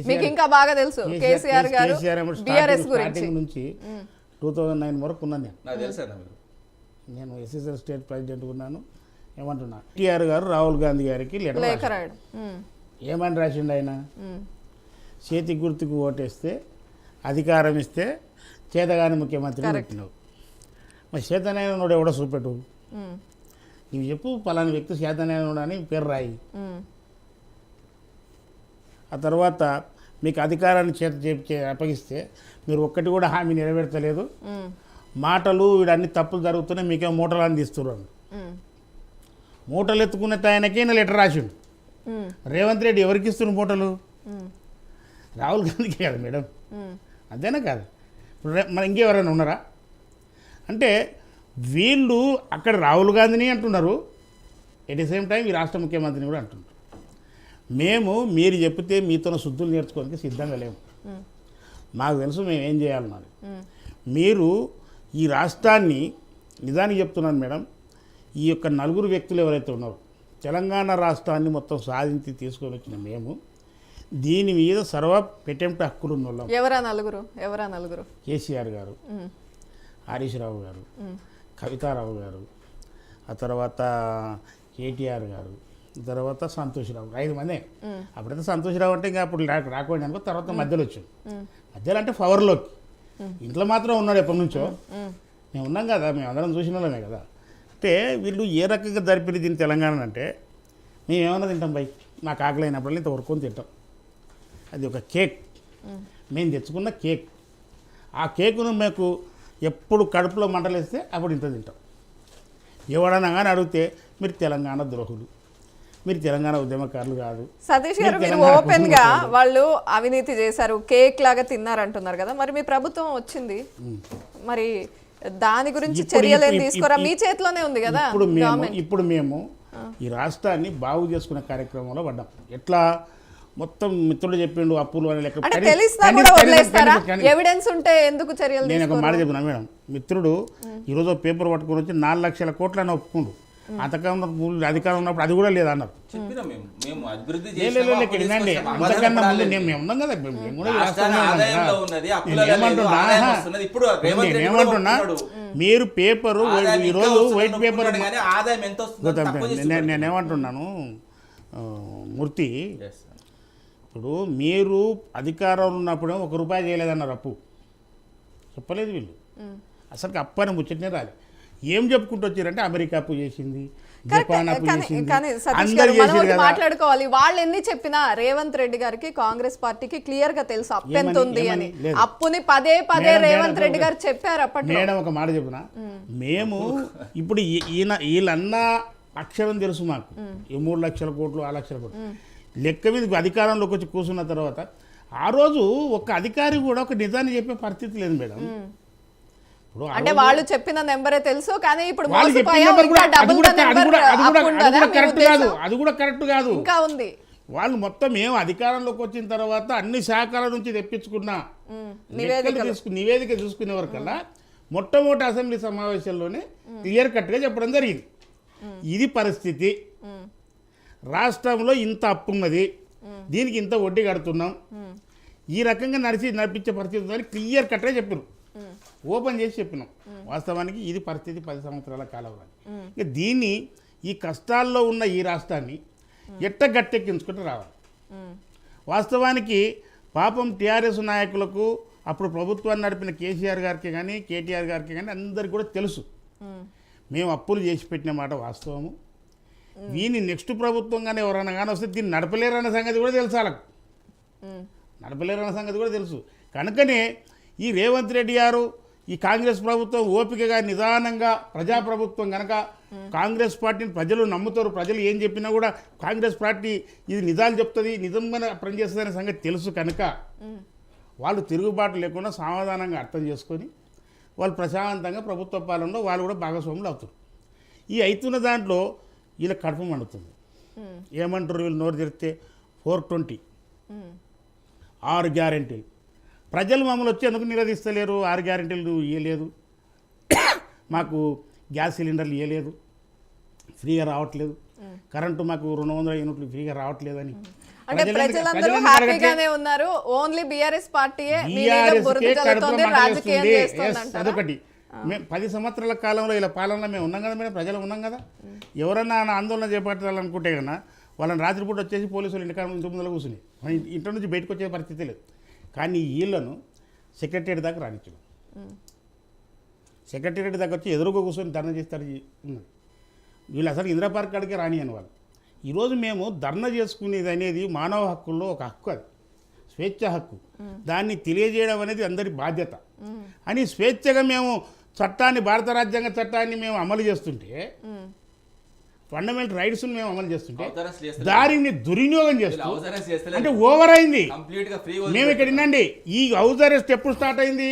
మీకు ఇంకా బాగా తెలుసు కేసీఆర్ గారు బీఆర్ఎస్ గురించి నుంచి 2009 వరకు ఉన్నాను నేను ఎస్ఎస్ఎల్ స్టేట్ ప్రెసిడెంట్ ఉన్నాను. ఏమంటున్నా కేటీఆర్ గారు రాహుల్ గాంధీ గారికి లెటర్ రాడు. ఏమని రాసిండు ఆయన? చేతి గుర్తుకు ఓటేస్తే అధికారం ఇస్తే చేతగాని ముఖ్యమంత్రిని పెట్టినావు. మరి చేతనైన నోడు ఎవడో చూపెట్టు, నువ్వు చెప్పు పలానా వ్యక్తి చేతనైన అని పేరు రాయి. ఆ తర్వాత మీకు అధికారాన్ని అప్పగిస్తే మీరు ఒక్కటి కూడా హామీ నెరవేర్చలేదు, మాటలు వీడన్ని తప్పులు జరుగుతున్నాయి, మీకేమో మూటలు అందిస్తున్నారు. మూటలు ఎత్తుకునే ఆయనకే లెటర్ రాసిండు. రేవంత్ రెడ్డి ఎవరికి ఇస్తున్న మూటలు? రాహుల్ గాంధీకి కదా మేడం, అంతేనా కాదు? ఇప్పుడు మన ఇంకెవరైనా ఉన్నారా? అంటే వీళ్ళు అక్కడ రాహుల్ గాంధీని అంటున్నారు, ఎట్ ది సేమ్ టైం ఈ రాష్ట్ర ముఖ్యమంత్రిని కూడా అంటున్నారు. మీరు చెప్తే మీతో శుద్ధులు నేర్చుకోవడానికి సిద్ధంగా లేము. మాకు తెలుసు మేము ఏం చేయాలన్నది. మీరు ఈ రాష్ట్రాన్ని నిజానికి చెప్తున్నాను మేడం, ఈ యొక్క నలుగురు వ్యక్తులు ఎవరైతే ఉన్నారో తెలంగాణ రాష్ట్రాన్ని మొత్తం సాధించి తీసుకొని వచ్చిన మేము దీని మీద సర్వ పెటెంప్ట్ హక్కులు ఉన్న వాళ్ళం. ఎవరా నలుగురు? కేసీఆర్ గారు, హరీష్ రావు గారు, కవితారావు గారు, ఆ తర్వాత కేటీఆర్ గారు, తర్వాత సంతోష్ రావు, 5 మందే. అప్పుడైతే సంతోష్ రావు అంటే ఇంకా అప్పుడు రాకపోయింది అనుకో. తర్వాత మధ్యలో వచ్చాం. మధ్యలో అంటే పవర్లోకి ఇంట్లో మాత్రం ఉన్నాడు ఎప్పటి నుంచో. మేము ఉన్నాం కదా, మేము అందరం చూసిన వాళ్ళమే కదా. అంటే వీళ్ళు ఏ రకంగా జరిపిన దీన్ని తెలంగాణ అంటే మేము ఏమన్నా తింటాం బై, మాకు ఆకలి అయినప్పుడు ఇంత వరకు తింటాం. అది ఒక కేక్, మేము తెచ్చుకున్న కేక్. ఆ కేకును మీకు ఎప్పుడు కడుపులో మంటలు వేస్తే అప్పుడు ఇంత తింటాం. ఎవడన్నా కానీ అడిగితే మీరు తెలంగాణ ద్రోహులు, మీరు తెలంగాణ ఉద్యమకారులు కాదు. సతీష్ గారు, మీరు ఓపెన్ గా వాళ్ళు అవినీతి చేశారు, కేక్ లాగా తిన్నారంటున్నారు కదా, మరి మీ ప్రభుత్వం వచ్చింది, మరి దాని గురించి చర్యలు ఏం తీసుకోరా? మీ చేతిలోనే ఉంది కదా. ఇప్పుడు మేము ఈ రాష్ట్రాన్ని బాగు చేసుకునే కార్యక్రమంలో పడ్డాం. ఎట్లా మొత్తం మిత్రుడు చెప్పిండు అప్పులు అని లెక్క ఎవిడెన్స్ ఉంటే ఎందుకు చర్యలు? నేను ఒక మాట చెప్పినా మేడం, మిత్రుడు ఈరోజు పేపర్ పట్టుకొని వచ్చి 4 లక్షల కోట్లు అని ఒప్పుకుండు. అంతకన్నా అధికారం ఉన్నప్పుడు అది కూడా లేదన్నారు. అంతకన్నా ముందు మేము ఉన్నాం కదా, ఏమంటున్నా మీరు పేపరు ఈరోజు వైట్ పేపర్ నేనేమంటున్నాను మూర్తి, ఇప్పుడు మీరు అధికారంలో ఉన్నప్పుడు ₹1 చేయలేదన్నారు, అప్పు చెప్పలేదు వీళ్ళు. అసలు అప్పు అని ముచ్చటనే రాలేదు. ఏం చెప్పుకుంటూ వచ్చారంటే అమెరికా అప్పు చేసింది, జపాన్ అప్పు చేసింది, మాట్లాడుకోవాలి. వాళ్ళు ఎన్ని చెప్పినా రేవంత్ రెడ్డి గారికి కాంగ్రెస్ పార్టీకి క్లియర్ గా తెలుసు అప్పు ఎంత ఉంది అని. అప్పుని పదే రేవంత్ రెడ్డి గారు చెప్పారు అప్పట్లో. మేడం ఒక మాట చెప్పిన, మేము ఇప్పుడు వీళ్ళన్న అక్షరం తెలుసు మాకు, ఈ 3 లక్షల కోట్లు 6 లక్షల కోట్లు లెక్క మీద అధికారంలోకి వచ్చి కూర్చున్న తర్వాత ఆ రోజు ఒక అధికారి కూడా ఒక నిజాన్ని చెప్పే పరిస్థితి లేదు మేడం. అంటే వాళ్ళు చెప్పిన నెంబరే తెలుసు, కానీ ఇప్పుడు అది కూడా కరెక్ట్ కాదు. ఇంకా ఉంది. వాళ్ళు మొత్తం మేము అధికారంలోకి వచ్చిన తర్వాత అన్ని శాఖల నుంచి తెప్పించుకున్న నివేదిక చూసుకునే వరకల్లా మొట్టమొదటి అసెంబ్లీ సమావేశంలోనే క్లియర్ కట్గా చెప్పడం జరిగింది. ఇది పరిస్థితి, రాష్ట్రంలో ఇంత అప్పు ఉన్నది, దీనికి ఇంత వడ్డీ కడుతున్నాం, ఈ రకంగా నడిపించే పరిస్థితి అని క్లియర్ కట్గా చెప్పారు. ఓపెన్ చేసి చెప్పినాం. వాస్తవానికి ఇది పరిస్థితి 10 సంవత్సరాల కాలంలో. ఇక దీన్ని ఈ కష్టాల్లో ఉన్న ఈ రాష్ట్రాన్ని గట్టెక్కించుకుంటూ రావాలి. వాస్తవానికి పాపం టీఆర్ఎస్ నాయకులకు అప్పుడు ప్రభుత్వాన్ని నడిపిన కేసీఆర్ గారికి కానీ కేటీఆర్ గారికి కానీ అందరికీ కూడా తెలుసు మేము అప్పులు చేసి పెట్టిన మాట వాస్తవము. దీన్ని నెక్స్ట్ ప్రభుత్వం కానీ ఎవరైనా కానీ వస్తే దీన్ని నడపలేరన్న సంగతి కూడా తెలుసు, వాళ్ళకు నడపలేరన్న సంగతి కూడా తెలుసు. కనుకనే ఈ రేవంత్ రెడ్డి గారు ఈ కాంగ్రెస్ ప్రభుత్వం ఓపికగా నిదానంగా ప్రజాప్రభుత్వం కనుక కాంగ్రెస్ పార్టీని ప్రజలు నమ్ముతారు, ప్రజలు ఏం చెప్పినా కూడా కాంగ్రెస్ పార్టీ ఇది నిజాలు చెప్తుంది, నిజంగా పనిచేస్తుంది అనే సంగతి తెలుసు. కనుక వాళ్ళు తిరుగుబాటు లేకుండా సమాధానంగా అర్థం చేసుకొని వాళ్ళు ప్రశాంతంగా ప్రభుత్వ పాలనలో వాళ్ళు కూడా భాగస్వాములు అవుతారు. ఈ అవుతున్న దాంట్లో వీళ్ళకి కడుపు మండుతుంది. ఏమంటారు వీళ్ళు నోరు తెరిస్తే 420 6 గ్యారెంటీలు. ప్రజలు మమ్మల్ని వచ్చి ఎందుకు నిరోధిస్తలేరు? 6 గ్యారెంటీలు ఇవ్వలేదు, మాకు గ్యాస్ సిలిండర్లు ఇవ్వలేదు, ఫ్రీగా రావట్లేదు, కరెంటు మాకు 200 యూనిట్లు ఫ్రీగా రావట్లేదని అంటే ప్రజలందరూ హ్యాపీగానే ఉన్నారు, ఓన్లీ బీఆర్ఎస్ పార్టీయే మీ మీద బురద జల్లుతోంది, రాజకీయం చేస్తోంది అంటారా? అదొకటి. మేము 10 సంవత్సరాల కాలంలో ఇలా పాలనలో మేము ఉన్నాం కదా మేడం, ప్రజలు ఉన్నాం కదా. ఎవరన్నా ఆందోళన చేపట్టాలనుకుంటే కన్నా వాళ్ళని రాత్రిపూట వచ్చేసి పోలీసులు ఇంటికాడ ఇంటి ముందర కూర్చుని ఇంటి నుంచి బయటకు వచ్చే పరిస్థితి లేదు. కానీ వీళ్ళను సెక్రటరీ దాకా రానిచ్చారు. సెక్రటరీ దగ్గర వచ్చి ఎదురుగా కూర్చొని ధర్నా చేస్తారు. వీళ్ళు అసలు ఇందిరా పార్క్ కాడికే రానియని వాళ్ళు. ఈరోజు మేము ధర్నా చేసుకునేది అనేది మానవ హక్కుల్లో ఒక హక్కు, అది స్వేచ్ఛ హక్కు. దాన్ని తెలియజేయడం అనేది అందరి బాధ్యత అని స్వేచ్ఛగా మేము చట్టాన్ని, భారత రాజ్యాంగ చట్టాన్ని మేము అమలు చేస్తుంటే, ఫండమెంటల్ రైట్స్ని మేము అమలు చేస్తుంటే దానిని దుర్వినియోగం చేస్తూ అంటే ఓవర్ అయింది. మేము ఇక్కడ వినండి, ఈ హౌస్ అరెస్ట్ ఎప్పుడు స్టార్ట్ అయింది?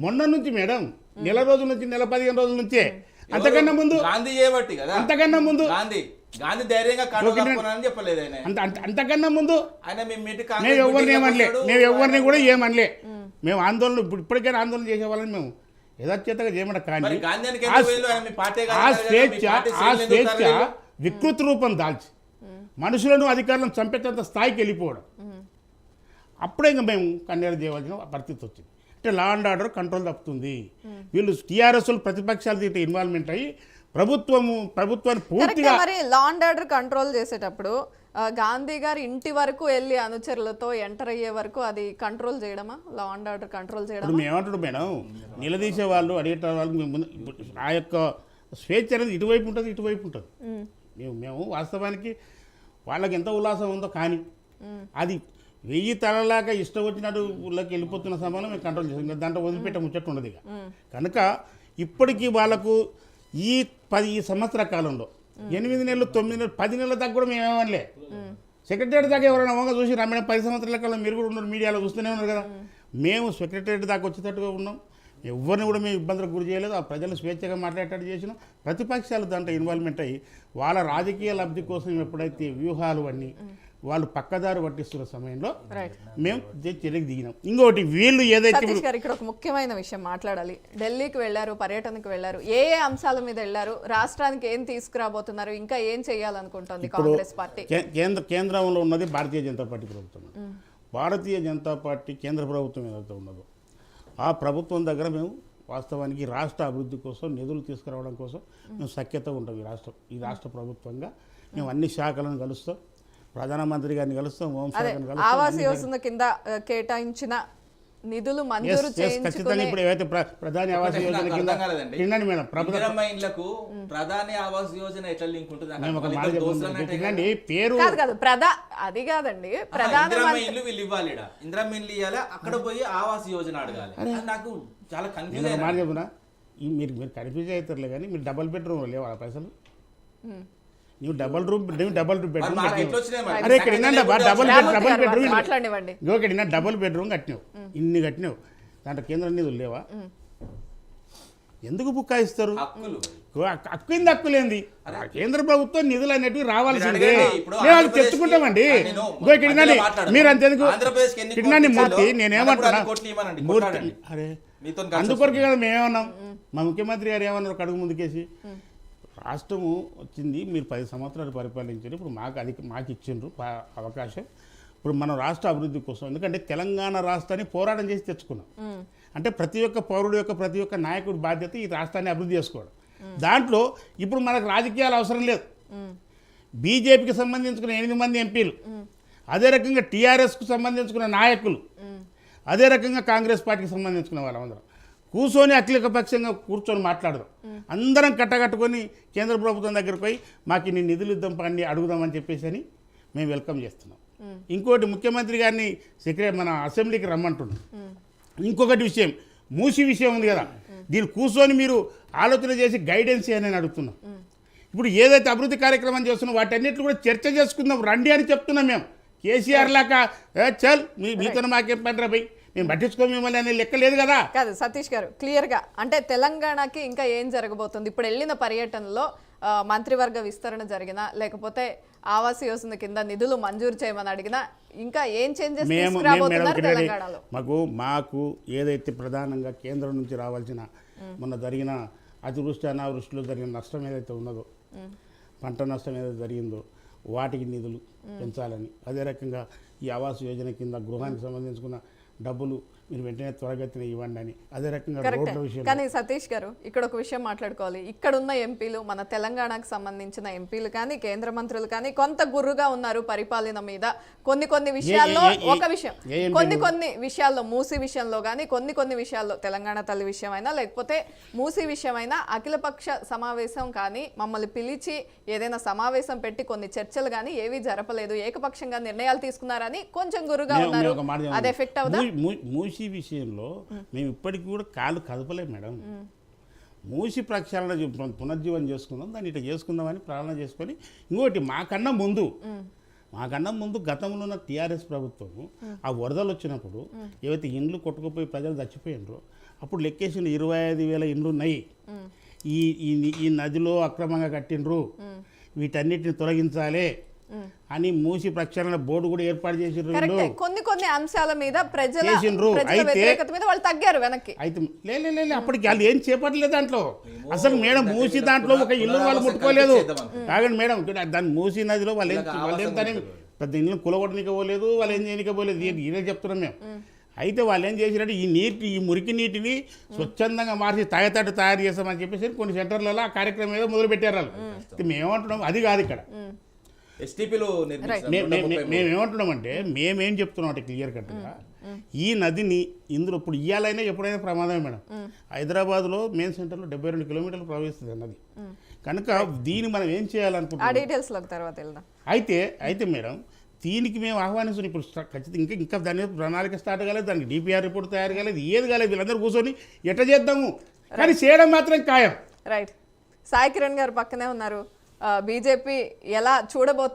మొన్న నుంచి మేడం, నెల రోజుల నుంచి, నెల 15 రోజుల నుంచే. అంతకన్నా ముందు అంతకన్నా ముందు అంతకన్నా ముందు మేము ఎవరిని ఏమనలే, మేము ఎవరిని కూడా ఏమనలే. మేము ఆందోళన ఇప్పటికైనా ఆందోళన చేసే వాళ్ళని మేము యథాచేతగా చేయమట. కానీ ఆ స్వేచ్ఛ వికృతి రూపం దాల్చి మనుషులను, అధికారులను చంపేటంత స్థాయికి వెళ్ళిపోవడం, అప్పుడే ఇంకా మేము కన్నీరు చేయవలసిన పరిస్థితి వచ్చింది. అంటే లా అండ్ ఆర్డర్ కంట్రోల్ తప్పుతుంది. వీళ్ళు టీఆర్ఎస్లు ప్రతిపక్షాలు దీంట్లో ఇన్వాల్వ్మెంట్ అయ్యి ప్రభుత్వాన్ని పూర్తిగా మరి లా అండ్ ఆర్డర్ కంట్రోల్ చేసేటప్పుడు గాంధీ గారి ఇంటి వరకు వెళ్ళి అనుచరులతో ఎంటర్ అయ్యే వరకు అది కంట్రోల్ చేయడమా? లా అండ్ ఆర్డర్ కంట్రోల్ చేయడం మేము ఏమంటాడు మేడం, నిలదీసే వాళ్ళు, అడిగే వాళ్ళు మేము ఆ యొక్క స్వేచ్ఛ అనేది ఇటువైపు ఉంటుంది, ఇటువైపు ఉంటుంది. మేము వాస్తవానికి వాళ్ళకి ఎంత ఉల్లాసం ఉందో, కానీ అది 1000 తలలాగా ఇష్టం వచ్చినట్టు ఊళ్ళకి వెళ్ళిపోతున్న సమయంలో మేము కంట్రోల్ చేస్తాం. దాంట్లో వదిలిపెట్టే ముచ్చట్టు ఉండదు. ఇక కనుక ఇప్పటికీ వాళ్ళకు ఈ 10 సంవత్సరాల కాలంలో 8 నెలలు, 9 నెలలు, 10 నెలల దాకా కూడా మేము ఏమనలే. సెక్రటరీ దాకా ఎవరైనా వంగ చూసి రమ్మని 10 సంవత్సరాల కాలం మీరు కూడా ఉన్నారు, మీడియాలో చూస్తూనే ఉన్నారు కదా. మేము సెక్రటరీ దాకా వచ్చేటట్టుగా ఉన్నాం. ఎవరిని కూడా మేము ఇబ్బందులకు గురి చేయలేదు. ఆ ప్రజలు స్వేచ్ఛగా మాట్లాడేటట్టు చేసినాం. ప్రతిపక్షాలు దాంట్లో ఇన్వాల్వ్మెంట్ అయ్యి వాళ్ళ రాజకీయ లబ్ధి కోసం ఎప్పుడైతే వ్యూహాలు అన్నీ వాళ్ళు పక్కదారు పట్టిస్తున్న సమయంలో మేము చర్యకు దిగినాం. ఇంకోటి వీళ్ళు ఏదైతే ఇక్కడ ఒక ముఖ్యమైన విషయం మాట్లాడాలి. ఢిల్లీకి వెళ్ళారు, పర్యటనకు వెళ్ళారు, ఏ అంశాల మీద వెళ్ళారు, రాష్ట్రానికి ఏం తీసుకురాబోతున్నారు, ఇంకా ఏం చేయాలనుకుంటుంది కాంగ్రెస్ పార్టీ? కేంద్రంలో ఉన్నది భారతీయ జనతా పార్టీ ప్రభుత్వం. భారతీయ జనతా పార్టీ కేంద్ర ప్రభుత్వం ఏదైతే ఉన్నదో ఆ ప్రభుత్వం దగ్గర మేము వాస్తవానికి రాష్ట్ర అభివృద్ధి కోసం నిధులు తీసుకురావడం కోసం మేము సఖ్యత ఉంటాం. ఈ రాష్ట్ర ప్రభుత్వంగా మేము అన్ని శాఖలను కలుస్తాం, ప్రధానమంత్రి గారిని కలుస్తాం, హోంశాఖను కలుస్తాం. ఆవాస్ యోజన కింద కేటాయించిన నిధులు మంజూరు ఖచ్చితంగా ఇప్పుడు ఏవైతే ప్రధాని ఆవాస్ యోజన కింద తినండి మేడం, ప్రధాని ఆవాస్ యోజన ఎట్లా లింక్ ఉంటుంది? తినండి పేరు అది కాదండి, ఇల్లు వీళ్ళు ఇవ్వాలి, ఇందిరమ్మ ఇల్లు ఇవ్వాలి, అక్కడ పోయి ఆవాస్ యోజన అడగాలి. నాకు చాలా కన్ఫ్యూజ్. మాట చెప్పునా, మీరు కన్ఫ్యూజ్ అవుతారులే, కానీ మీరు డబల్ బెడ్రూమ్ లేవా పైసలు? నువ్వు డబల్ బెడ్రూమ్ అరే ఇక్కడ డబల్ బెడ్రూమ్ కట్టినావు, ఇన్ని కట్టినావు, దాంట్లో కేంద్ర నిధులు లేవా? ఎందుకు బుక్కాయిస్తారు? హక్కు హక్కులేంది? కేంద్ర ప్రభుత్వం నిధులు అనేటివి రావాల్సిందే, మేము అది తెచ్చుకుంటామండి. మీరు అంతేందుకు కిన్నాన్ని మూర్తి, నేనేమంటున్నా మూర్తి, అరే అందుకొరకే కదా మేమేమన్నాం. మా ముఖ్యమంత్రి గారు ఏమన్నారు కడుగు ముందుకేసి, రాష్ట్రము వచ్చింది, మీరు 10 సంవత్సరాలు పరిపాలించారు, ఇప్పుడు మాకు ఇచ్చిండ్రు అవకాశం, ఇప్పుడు మనం రాష్ట్ర అభివృద్ధి కోసం, ఎందుకంటే తెలంగాణ రాష్ట్రాన్ని పోరాటం చేసి తెచ్చుకున్నాం. అంటే ప్రతి ఒక్క పౌరుడు యొక్క, ప్రతి ఒక్క నాయకుడి బాధ్యత ఈ రాష్ట్రాన్ని అభివృద్ధి చేసుకోవడం. దాంట్లో ఇప్పుడు మనకు రాజకీయాలు అవసరం లేదు. బీజేపీకి సంబంధించుకున్న 8 మంది ఎంపీలు, అదే రకంగా టీఆర్ఎస్కు సంబంధించుకున్న నాయకులు, అదే రకంగా కాంగ్రెస్ పార్టీకి సంబంధించుకున్న వాళ్ళందరం కూర్చొని అఖిలపక్షంగా కూర్చొని మాట్లాడదాం. అందరం కట్టగట్టుకొని కేంద్ర ప్రభుత్వం దగ్గరికి పోయి మాకు ఇన్ని నిధులు ఇద్దాం పండి అడుగుదామని చెప్పేసి అని మేము వెల్కమ్ చేస్తున్నాం. ఇంకోటి ముఖ్యమంత్రి గారిని మన అసెంబ్లీకి రమ్మంటున్నాం. ఇంకొకటి విషయం, మూసి విషయం ఉంది కదా, దీన్ని కూర్చొని మీరు ఆలోచన చేసి గైడెన్స్ అని అడుగుతున్నాం. ఇప్పుడు ఏదైతే అభివృద్ధి కార్యక్రమం చేస్తున్నాం వాటన్నిటిని కూడా చర్చ చేసుకుందాం రండి అని చెప్తున్నాం. మేము కేసీఆర్ లాగా చల్ మీతో మాకేం పని పోయి మేము పట్టించుకో మిమ్మల్ని అనే లెక్క లేదు కదా. కాదు సతీష్ గారు, క్లియర్గా అంటే తెలంగాణకి ఇంకా ఏం జరగబోతుంది? ఇప్పుడు వెళ్ళిన పర్యటనలో మంత్రివర్గ విస్తరణ జరిగినా, లేకపోతే ఆవాస్ యోజన కింద నిధులు మంజూరు చేయమని అడిగినా, ఇంకా ఏం చేంజెస్ తీసుకురాబోతున్నారు తెలంగాణలో? మాకు ఏదైతే ప్రధానంగా కేంద్రం నుంచి రావాల్సిన మొన్న జరిగిన అతివృష్టి అనావృష్టిలో జరిగిన నష్టం ఏదైతే ఉన్నదో, పంట నష్టం ఏదైతే జరిగిందో వాటికి నిధులు పెంచాలని, అదే రకంగా ఈ ఆవాస్ యోజన కింద గృహానికి సంబంధించుకున్న డబ్బులు మీరు వెంటనే త్వరగతిన ఇవ్వండి అని, అదే రకంగా రోడ్ల విషయం. కానీ సతీష్ గారు ఇక్కడ ఒక విషయం మాట్లాడుకోవాలి. ఇక్కడ ఉన్న ఎంపీలు, మన తెలంగాణకు సంబంధించిన ఎంపీలు కానీ కేంద్ర మంత్రులు కానీ కొంత గుర్రుగా ఉన్నారు పరిపాలన మీద. కొన్ని విషయాల్లో ఒక విషయం, కొన్ని విషయాల్లో మూసీ విషయంలో కానీ కొన్ని విషయాల్లో తెలంగాణ తల్లి విషయమైనా లేకపోతే మూసీ విషయమైనా అఖిలపక్ష సమావేశం కానీ మమ్మల్ని పిలిచి ఏదైనా సమావేశం పెట్టి కొన్ని చర్చలు కానీ ఏవీ జరపలేదు, ఏకపక్షంగా నిర్ణయాలు తీసుకున్నారని కొంచెం గుర్రుగా ఉన్నారు. అది ఎఫెక్ట్ అవుదా? మూసీ విషయంలో మేము ఇప్పటికీ కూడా కాళ్ళు కదపలేము మేడం. మూసి ప్రక్షాళన పునర్జీవనం చేసుకుందాం, దాన్ని ఇట్లా చేసుకుందామని ప్రారంభం చేసుకొని, ఇంకోటి మాకన్నా ముందు గతంలో ఉన్న టీఆర్ఎస్ ప్రభుత్వం ఆ వరదలు వచ్చినప్పుడు ఏవైతే ఇండ్లు కొట్టుకుపోయి ప్రజలు చచ్చిపోయినరో అప్పుడు లెక్కేసిన 25,000 ఇండ్లు ఉన్నాయి. ఈ నదిలో అక్రమంగా కట్టిండ్రు, వీటన్నిటిని తొలగించాలి అని మూసి ప్రక్షాళన బోర్డు కూడా ఏర్పాటు చేసిండ్రు. కొన్ని అంశాల మీద ప్రజల వ్యతిరేకత మీద వాళ్ళు తగ్గారు వెనక్కి. అయితే లే అప్పటికి వాళ్ళు ఏం చేపట్టలేదు దాంట్లో. అసలు మేడం మూసి దాంట్లో ఒక ఇల్లు వాళ్ళు ముట్టుకోలేదు. కాదండి మేడం, దాన్ని మూసి నదిలో వాళ్ళు ఏం పెద్ద ఇల్లు కులగొట్టనిక పోలేదు, వాళ్ళు ఏం చేయనిక పోలేదు. ఇదే చెప్తున్నాం మేము. అయితే వాళ్ళు ఏం చేసినట్టు ఈ మురికి నీటిని స్వచ్ఛందంగా మార్చి తాగేటట్టు తయారు చేస్తామని చెప్పేసి కొన్ని సెంటర్లలో ఆ కార్యక్రమం ఏదో మొదలు పెట్టారు వాళ్ళు. మేమేమంటున్నాం అది కాదు ఇక్కడ. మేమేమంటున్నామంటే మేమేం చెప్తున్నాం అంటే క్లియర్ కట్గా ఈ నదిని ఇందులో ఇప్పుడు ఇయ్యాలైనా ఎప్పుడైనా ప్రమాదమే మేడం. హైదరాబాద్లో మెయిన్ సెంటర్లో 72 కిలోమీటర్లు ప్రవహిస్తుంది నది కనుక దీన్ని మనం ఏం చేయాలనుకుంటున్నాం. అయితే మేడం దీనికి మేము ఆహ్వానిస్తున్నాం. ఇప్పుడు ఖచ్చితంగా ఇంకా దాని ప్రణాళిక స్టార్ట్ కాలేదు, దానికి డిపిఆర్ రిపోర్ట్ తయారు కాలేదు, ఏది కాలేదు. వీళ్ళందరూ కూర్చొని ఎట్లా చేద్దాము కానీ చేయడం మాత్రం ఖాయం. రైట్. సాయి కిరణ్ గారు పక్కనే ఉన్నారు. బీజేపీ ఎలా చూడబోతోంది